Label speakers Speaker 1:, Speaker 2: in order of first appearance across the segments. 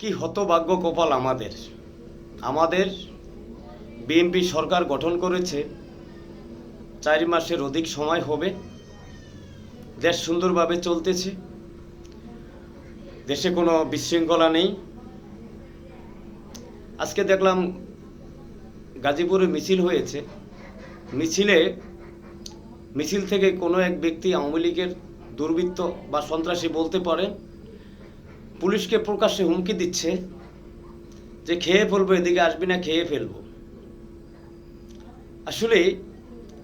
Speaker 1: কি হতভাগ্য কপাল আমাদের আমাদের বিএনপি সরকার গঠন করেছে 4 মাসের অধিক সময় হবে। দেশ সুন্দরভাবে চলতেছে, দেশে কোনো বিশৃঙ্খলা নেই। আজকে দেখলাম গাজীপুরে মিছিল হয়েছে। মিছিল থেকে কোনো এক ব্যক্তি আওয়ামী লীগের দুর্বৃত্ত বা সন্ত্রাসী বলতে পারেন, পুলিশকে প্রকাশ্যে হুমকি দিচ্ছে যে খেয়ে ফেলবো, এদিকে আসবি না, খেয়ে ফেলবো। আসলে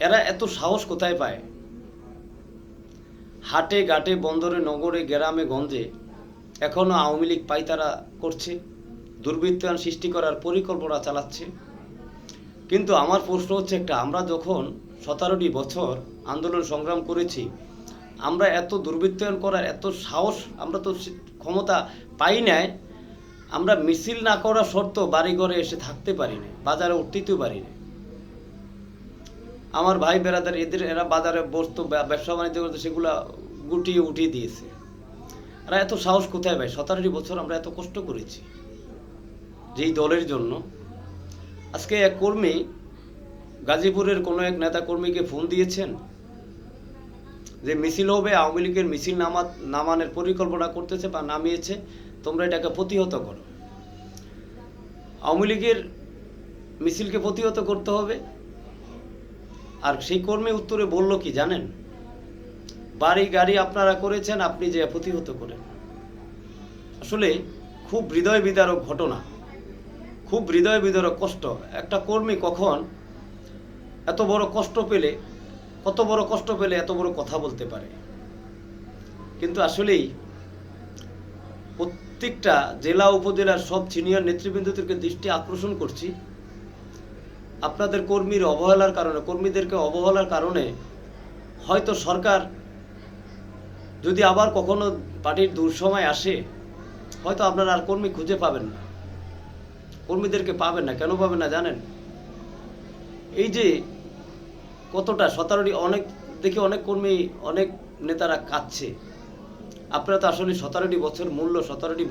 Speaker 1: এরা এত সাহস কোথায় পায়? হাটে ঘাটে বন্দরে নগরে গ্রামে গঞ্জে এখনো আওয়ামী লীগ পাইতারা করছে, দুর্বৃত্তায়ন সৃষ্টি করার পরিকল্পনা চালাচ্ছে। কিন্তু আমার প্রশ্ন হচ্ছে একটা, আমরা যখন 17টি বছর আন্দোলন সংগ্রাম করেছি, আমরা এত দুর্বৃত্তায়ন করার এত সাহস আমরা তো ক্ষমতা পাই নাই। আমরা মিছিল না করা সত্ত্বেও বাড়ি ঘরে এসে থাকতে পারি না, বাজারে উঠতেও পারি না। আমার ভাই বেড়াদার এরা বাজারে বসতো, ব্যবসা বাণিজ্য করতো, সেগুলা গুটিয়ে উঠিয়ে দিয়েছে। এরা এত সাহস কোথায় পায়? 17টি বছর আমরা এত কষ্ট করেছি যেই দলের জন্য। আজকে এক কর্মী, গাজীপুরের কোনো এক নেতা কর্মীকে ফোন দিয়েছেন যে মিছিল হবে, আওয়ামী লীগের মিছিল নামানোর পরিকল্পনা করতেছে বা নামিয়েছে, তোমরা এটাকে প্রতিহত করো। আওয়ামী লীগের মিছিলকে প্রতিহত করতে হবে। আর সেই কর্মী উত্তরে বলল কি জানেন? বাড়ি গাড়ি আপনারা করেছেন, আপনি যে প্রতিহত করেন। আসলে খুব হৃদয় বিদারক ঘটনা, খুব হৃদয় বিদারক কষ্ট। একটা কর্মী কখন এত বড় কষ্ট পেলে, কত বড় কষ্ট পেলে এত বড় কথা বলতে পারে? কিন্তু আসলেই প্রত্যেকটা জেলা উপজেলার সব সিনিয়র নেতৃবৃন্দদেরকে দৃষ্টি আকর্ষণ করছি, আপনাদের কর্মীদেরকে অবহেলার কারণে হয়তো সরকার যদি আবার কখনো পার্টির দুঃসময় আসে, হয়তো আপনারা আর কর্মী খুঁজে পাবেন না, কর্মীদেরকে পাবেন না। কেন পাবেন না জানেন? এই যে কতটা 17টি অনেক কর্মী, অনেক নেতারা কাঁদছে। আপনারা তো আসলে 17টি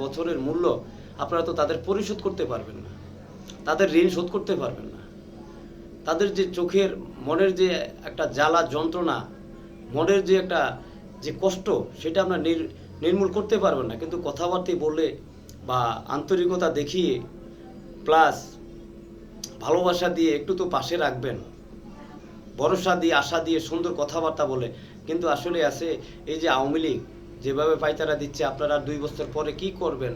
Speaker 1: বছরের মূল্য আপনারা তো তাদের পরিশোধ করতে পারবেন না, তাদের ঋণ শোধ করতে পারবেন না। তাদের যে চোখের মনের যে একটা জ্বালা যন্ত্রণা, মনের যে একটা যে কষ্ট, সেটা আমরা নির্মূল করতে পারবেন না। কিন্তু কথাবার্তা বলে বা আন্তরিকতা দেখিয়ে প্লাস ভালোবাসা দিয়ে একটু তো পাশে রাখবেন, ভরসা দিয়ে আশা দিয়ে সুন্দর কথাবার্তা বলে। কিন্তু আসলে আছে এই যে আওয়ামী লীগ যেভাবে পায়তারা দিচ্ছে, আপনারা 2 বছর পরে কি করবেন?